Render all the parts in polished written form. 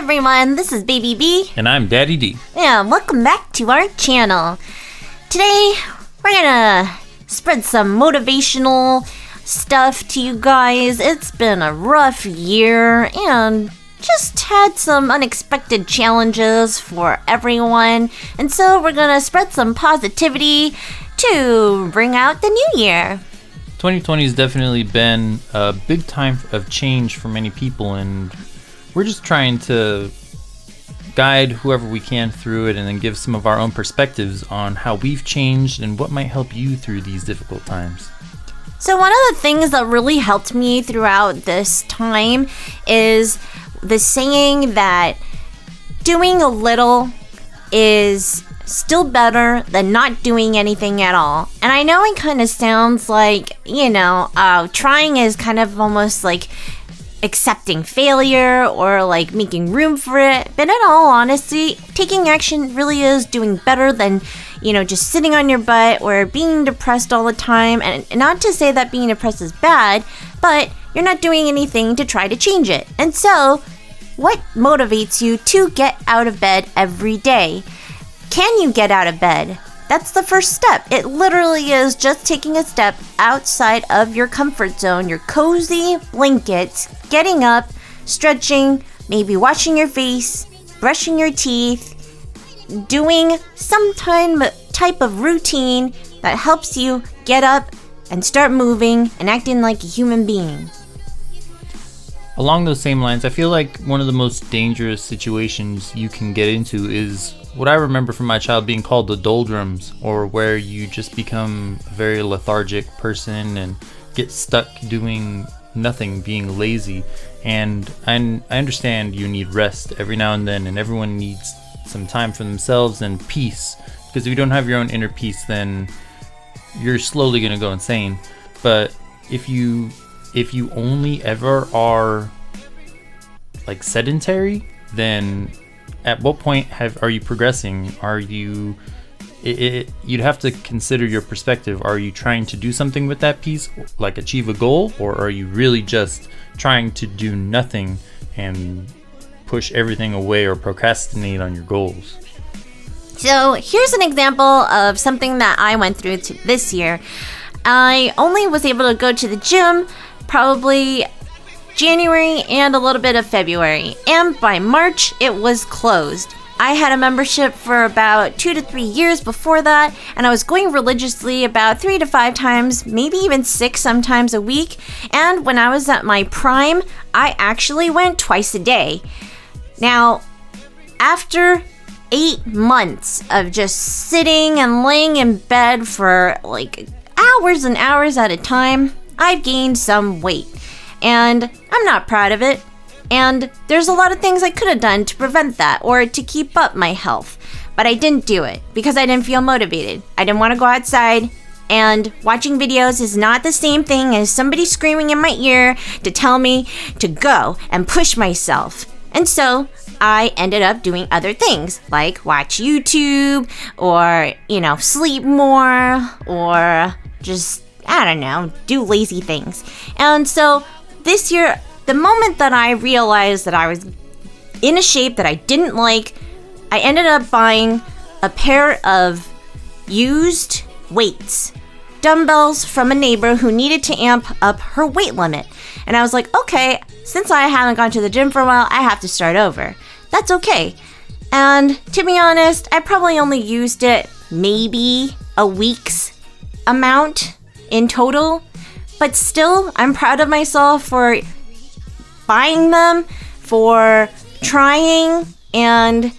everyone, this is Baby B. And I'm Daddy D. Yeah, welcome back to our channel. Today, we're gonna spread some motivational stuff to you guys. It's been a rough year and just had some unexpected challenges for everyone. And so we're gonna spread some positivity to bring out the new year. 2020 has definitely been a big time of change for many people, and we're just trying to guide whoever we can through it and then give some of our own perspectives on how we've changed and what might help you through these difficult times. So one of the things that really helped me throughout this time is the saying that doing a little is still better than not doing anything at all. And I know it kind of sounds like, trying is kind of almost like accepting failure or like making room for it. But in all honesty, taking action really is doing better than, just sitting on your butt or being depressed all the time. And not to say that being depressed is bad, but you're not doing anything to try to change it. And so, what motivates you to get out of bed every day? Can you get out of bed? That's the first step. It literally is just taking a step outside of your comfort zone, your cozy blankets, getting up, stretching, maybe washing your face, brushing your teeth, doing some type of routine that helps you get up and start moving and acting like a human being. Along those same lines, I feel like one of the most dangerous situations you can get into is what I remember from my child being called the doldrums, or where you just become a very lethargic person and get stuck doing nothing, being lazy. And I understand you need rest every now and then, and everyone needs some time for themselves and peace, because if you don't have your own inner peace, then you're slowly going to go insane. But if you only ever are like sedentary, then at what point are you progressing? You'd have to consider your perspective. Are you trying to do something with that piece, like achieve a goal, or are you really just trying to do nothing and push everything away or procrastinate on your goals? So here's an example of something that I went through this year. I only was able to go to the gym probably January and a little bit of February, and by March it was closed. I had a membership for about 2 to 3 years before that, and I was going religiously about 3 to 5 times, maybe even 6 sometimes a week. And when I was at my prime, I actually went twice a day. Now, after 8 months of just sitting and laying in bed for like hours and hours at a time, I've gained some weight. And I'm not proud of it. And there's a lot of things I could have done to prevent that or to keep up my health. But I didn't do it because I didn't feel motivated. I didn't want to go outside. And watching videos is not the same thing as somebody screaming in my ear to tell me to go and push myself. And so I ended up doing other things like watch YouTube or, sleep more or just, do lazy things. And so this year, the moment that I realized that I was in a shape that I didn't like, I ended up buying a pair of used weights, dumbbells from a neighbor who needed to amp up her weight limit. And I was like, okay, since I haven't gone to the gym for a while, I have to start over. That's okay. And to be honest, I probably only used it maybe a week's amount in total. But still, I'm proud of myself for buying them, for trying, and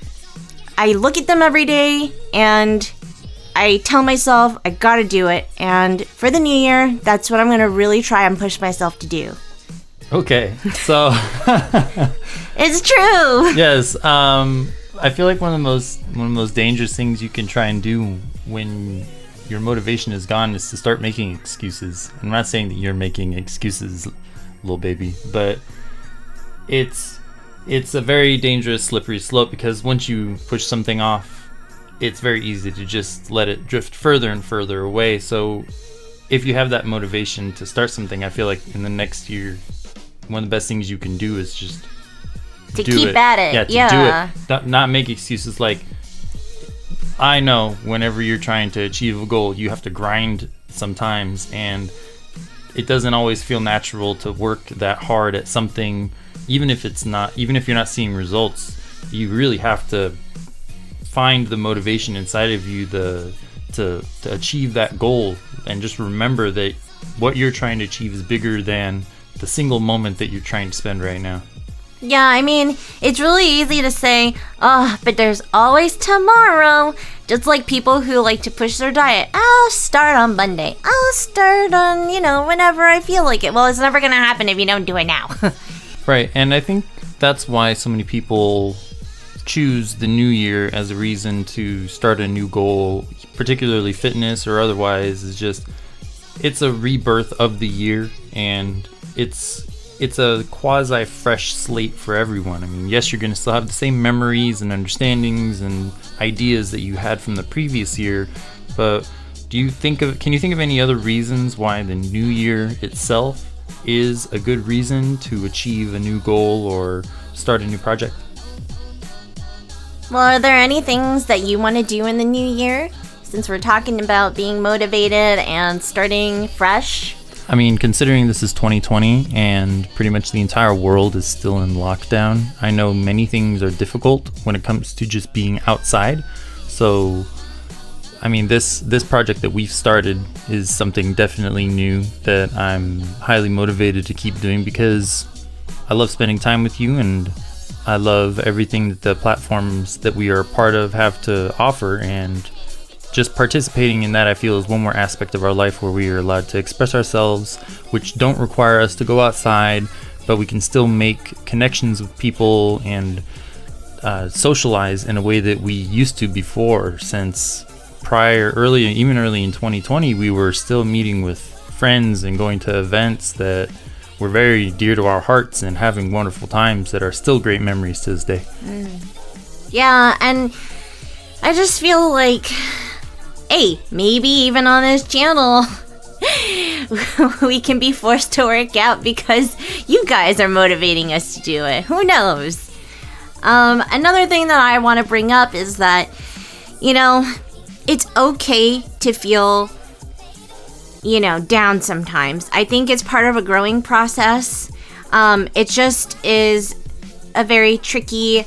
I look at them every day and I tell myself I gotta do it. And for the new year, that's what I'm gonna really try and push myself to do. Okay, so it's true. Yes, I feel like one of the most dangerous things you can try and do when your motivation is gone is to start making excuses. I'm not saying that you're making excuses, little baby, but it's a very dangerous slippery slope, because once you push something off, it's very easy to just let it drift further and further away. So if you have that motivation to start something, I feel like in the next year, one of the best things you can do is just to keep at it. Yeah, to do it. Not make excuses like, I know whenever you're trying to achieve a goal, you have to grind sometimes, and it doesn't always feel natural to work that hard at something, even if you're not seeing results. You really have to find the motivation inside of you to achieve that goal, and just remember that what you're trying to achieve is bigger than the single moment that you're trying to spend right now. Yeah, I mean, it's really easy to say, oh, but there's always tomorrow. Just like people who like to push their diet. I'll start on Monday. I'll start on, whenever I feel like it. Well, it's never going to happen if you don't do it now. Right, and I think that's why so many people choose the new year as a reason to start a new goal, particularly fitness or otherwise. It's a rebirth of the year, and it's a quasi fresh slate for everyone. I mean, yes, you're going to still have the same memories and understandings and ideas that you had from the previous year, but can you think of any other reasons why the new year itself is a good reason to achieve a new goal or start a new project? Well, are there any things that you want to do in the new year? Since we're talking about being motivated and starting fresh. I mean, considering this is 2020 and pretty much the entire world is still in lockdown, I know many things are difficult when it comes to just being outside. So, I mean, this project that we've started is something definitely new that I'm highly motivated to keep doing, because I love spending time with you, and I love everything that the platforms that we are a part of have to offer, and just participating in that, I feel, is one more aspect of our life where we are allowed to express ourselves, which don't require us to go outside, but we can still make connections with people and socialize in a way that we used to before. Since early in 2020, we were still meeting with friends and going to events that were very dear to our hearts and having wonderful times that are still great memories to this day. Yeah, and I just feel like, hey, maybe even on this channel, we can be forced to work out because you guys are motivating us to do it. Who knows? Another thing that I want to bring up is that, it's okay to feel, down sometimes. I think it's part of a growing process. It just is a very tricky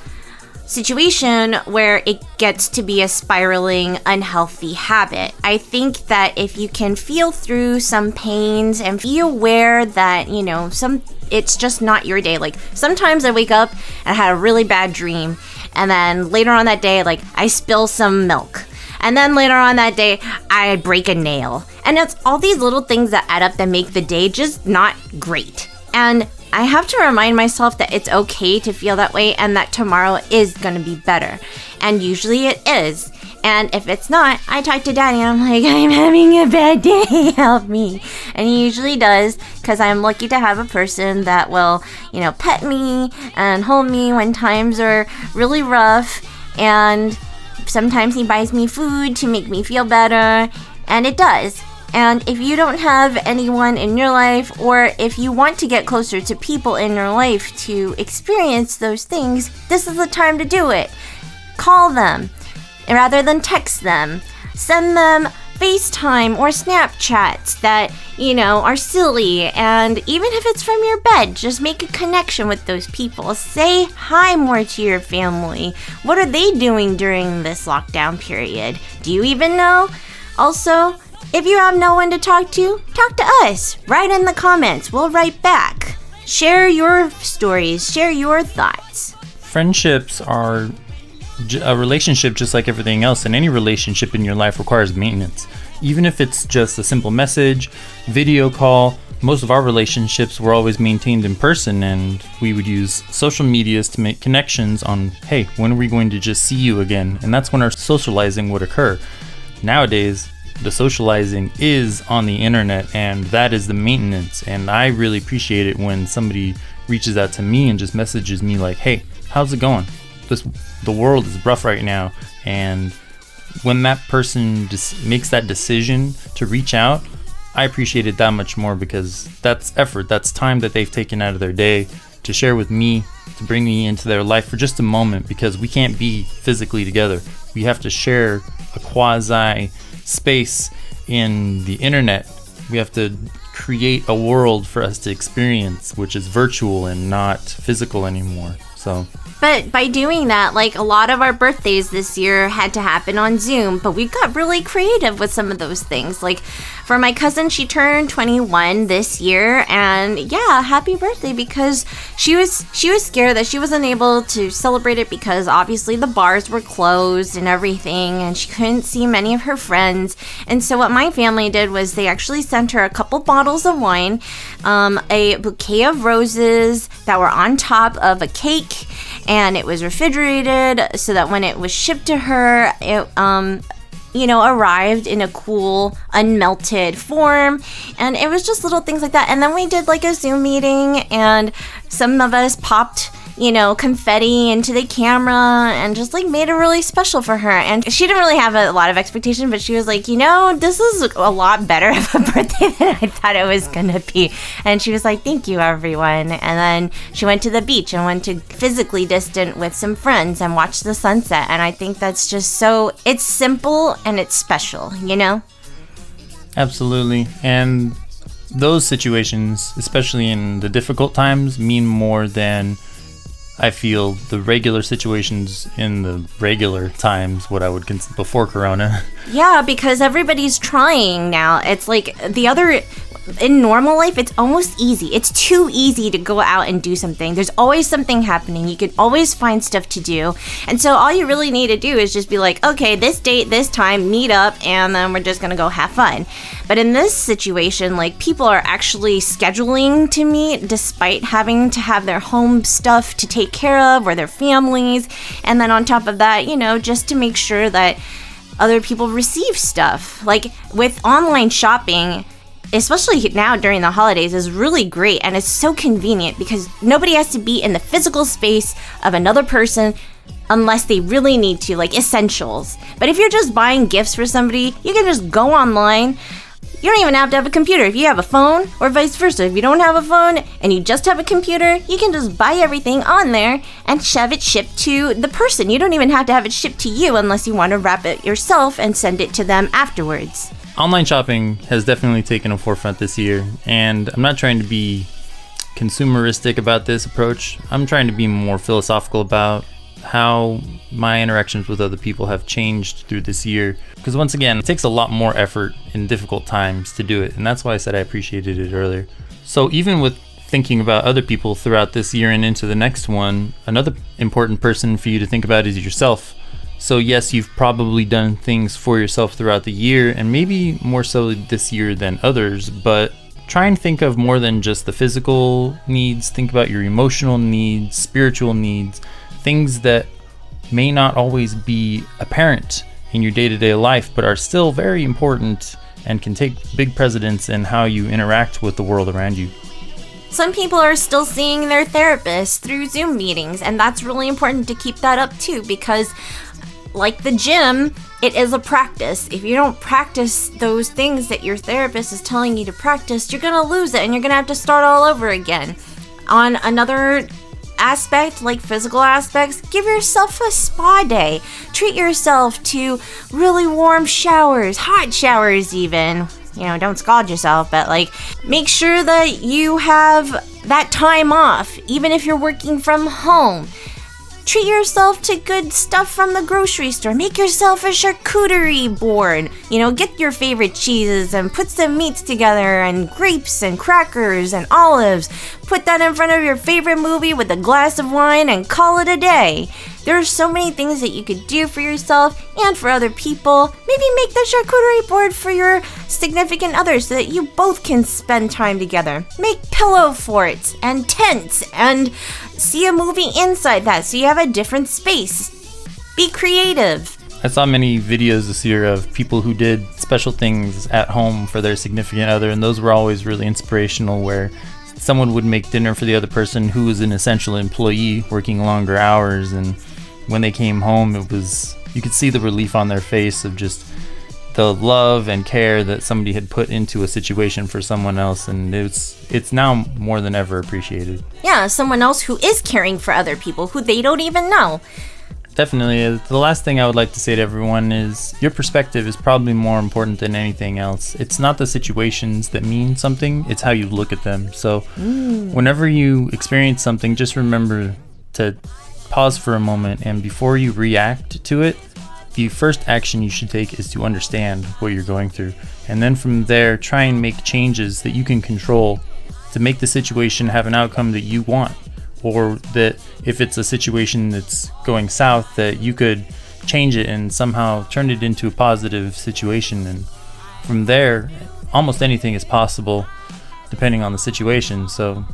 situation where it gets to be a spiraling, unhealthy habit. I think that if you can feel through some pains and be aware that, it's just not your day. Like, sometimes I wake up and I had a really bad dream, and then later on that day, like, I spill some milk. And then later on that day, I break a nail. And it's all these little things that add up that make the day just not great. And I have to remind myself that it's okay to feel that way and that tomorrow is going to be better. And usually it is. And if it's not, I talk to Daddy and I'm like, I'm having a bad day, help me. And he usually does, because I'm lucky to have a person that will, pet me and hold me when times are really rough. And sometimes he buys me food to make me feel better. And it does. And if you don't have anyone in your life, or if you want to get closer to people in your life to experience those things, this is the time to do it. Call them rather than text them. Send them FaceTime or Snapchats that, are silly. And even if it's from your bed, just make a connection with those people. Say hi more to your family. What are they doing during this lockdown period? Do you even know? Also, if you have no one to talk to us. Write in the comments. We'll write back. Share your stories. Share your thoughts. Friendships are a relationship just like everything else, and any relationship in your life requires maintenance. Even if it's just a simple message, video call, most of our relationships were always maintained in person, and we would use social medias to make connections on, hey, when are we going to just see you again? And that's when our socializing would occur. Nowadays, the socializing is on the internet, and that is the maintenance. And I really appreciate it when somebody reaches out to me and just messages me like, hey, how's it going? The world is rough right now. And when that person just makes that decision to reach out, I appreciate it that much more, because that's effort, that's time that they've taken out of their day to share with me, to bring me into their life for just a moment, because we can't be physically together. We have to share a quasi space in the internet. We have to create a world for us to experience, which is virtual and not physical anymore. So But by doing that, like, a lot of our birthdays this year had to happen on Zoom, but we got really creative with some of those things. Like, for my cousin, she turned 21 this year, and yeah, happy birthday, because she was scared that she wasn't able to celebrate it because obviously the bars were closed and everything, and she couldn't see many of her friends. And so what my family did was they actually sent her a couple bottles of wine, a bouquet of roses that were on top of a cake, and it was refrigerated so that when it was shipped to her, it arrived in a cool, unmelted form. And it was just little things like that. And then we did like a Zoom meeting, and some of us popped confetti into the camera and just like made it really special for her. And she didn't really have a lot of expectation, but she was like, this is a lot better of a birthday than I thought it was gonna be. And she was like, thank you, everyone. And then she went to the beach and went to physically distant with some friends and watched the sunset. And I think that's just it's simple and it's special, Absolutely. And those situations, especially in the difficult times, mean more than I feel the regular situations in the regular times, what I would consider before Corona. Yeah, because everybody's trying now. It's like in normal life, it's almost easy. It's too easy to go out and do something. There's always something happening. You can always find stuff to do. And so all you really need to do is just be like, okay, this date, this time, meet up, and then we're just going to go have fun. But in this situation, like, people are actually scheduling to meet despite having to have their home stuff to take care of or their families. And then on top of that, just to make sure that other people receive stuff. Like, with online shopping, especially now during the holidays, is really great, and it's so convenient because nobody has to be in the physical space of another person unless they really need to, like essentials. But if you're just buying gifts for somebody, you can just go online. You don't even have to have a computer. If you have a phone, or vice versa, if you don't have a phone and you just have a computer, you can just buy everything on there and have it shipped to the person. You don't even have to have it shipped to you unless you want to wrap it yourself and send it to them afterwards. Online shopping has definitely taken a forefront this year, and I'm not trying to be consumeristic about this approach. I'm trying to be more philosophical about how my interactions with other people have changed through this year, because once again, it takes a lot more effort in difficult times to do it, and that's why I said I appreciated it earlier. So even with thinking about other people throughout this year and into the next one, another important person for you to think about is yourself. So yes, you've probably done things for yourself throughout the year, and maybe more so this year than others, but try and think of more than just the physical needs. Think about your emotional needs, spiritual needs, things that may not always be apparent in your day-to-day life, but are still very important and can take big precedence in how you interact with the world around you. Some people are still seeing their therapist through Zoom meetings, and that's really important to keep that up too, because like the gym, it is a practice. If you don't practice those things that your therapist is telling you to practice, you're gonna lose it and you're gonna have to start all over again. On another aspect, like physical aspects, give yourself a spa day. Treat yourself to really warm showers, hot showers even. Don't scald yourself, but like, make sure that you have that time off, even if you're working from home. Treat yourself to good stuff from the grocery store. Make yourself a charcuterie board. Get your favorite cheeses and put some meats together, and grapes and crackers and olives. Put that in front of your favorite movie with a glass of wine and call it a day. There are so many things that you could do for yourself and for other people. Maybe make the charcuterie board for your significant other so that you both can spend time together. Make pillow forts and tents and see a movie inside that so you have a different space. Be creative. I saw many videos this year of people who did special things at home for their significant other, and those were always really inspirational, where someone would make dinner for the other person who was an essential employee working longer hours, and when they came home, you could see the relief on their face of just the love and care that somebody had put into a situation for someone else, and it's now more than ever appreciated. Yeah, someone else who is caring for other people who they don't even know. Definitely. The last thing I would like to say to everyone is your perspective is probably more important than anything else. It's not the situations that mean something, it's how you look at them. So whenever you experience something, just remember to pause for a moment, and before you react to it, the first action you should take is to understand what you're going through. And then from there, try and make changes that you can control to make the situation have an outcome that you want. Or that if it's a situation that's going south, that you could change it and somehow turn it into a positive situation. And from there, almost anything is possible depending on the situation. So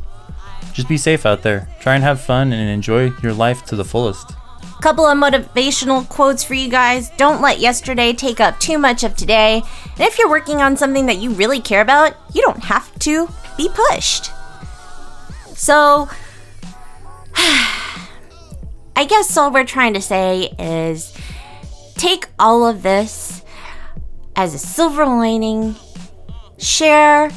just be safe out there. Try and have fun and enjoy your life to the fullest. Couple of motivational quotes for you guys. Don't let yesterday take up too much of today. And if you're working on something that you really care about, you don't have to be pushed. So, I guess all we're trying to say is take all of this as a silver lining. Share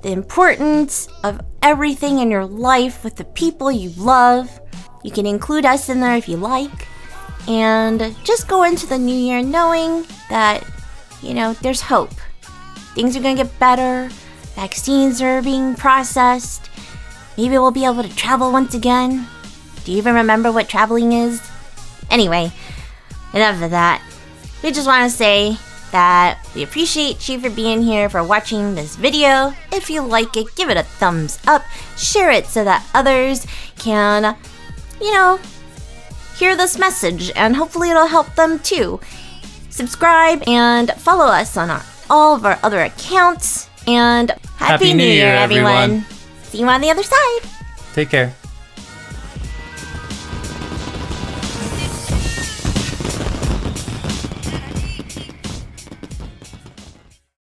the importance of everything in your life with the people you love. You can include us in there if you like. And just go into the new year knowing that, there's hope. Things are going to get better. Vaccines are being processed. Maybe we'll be able to travel once again. Do you even remember what traveling is? Anyway, enough of that. We just want to say that we appreciate you for being here, for watching this video. If you like it, give it a thumbs up. Share it so that others can hear this message, and hopefully it'll help them too. Subscribe and follow us on all of our other accounts. And Happy New Year, everyone. See you on the other side. Take care.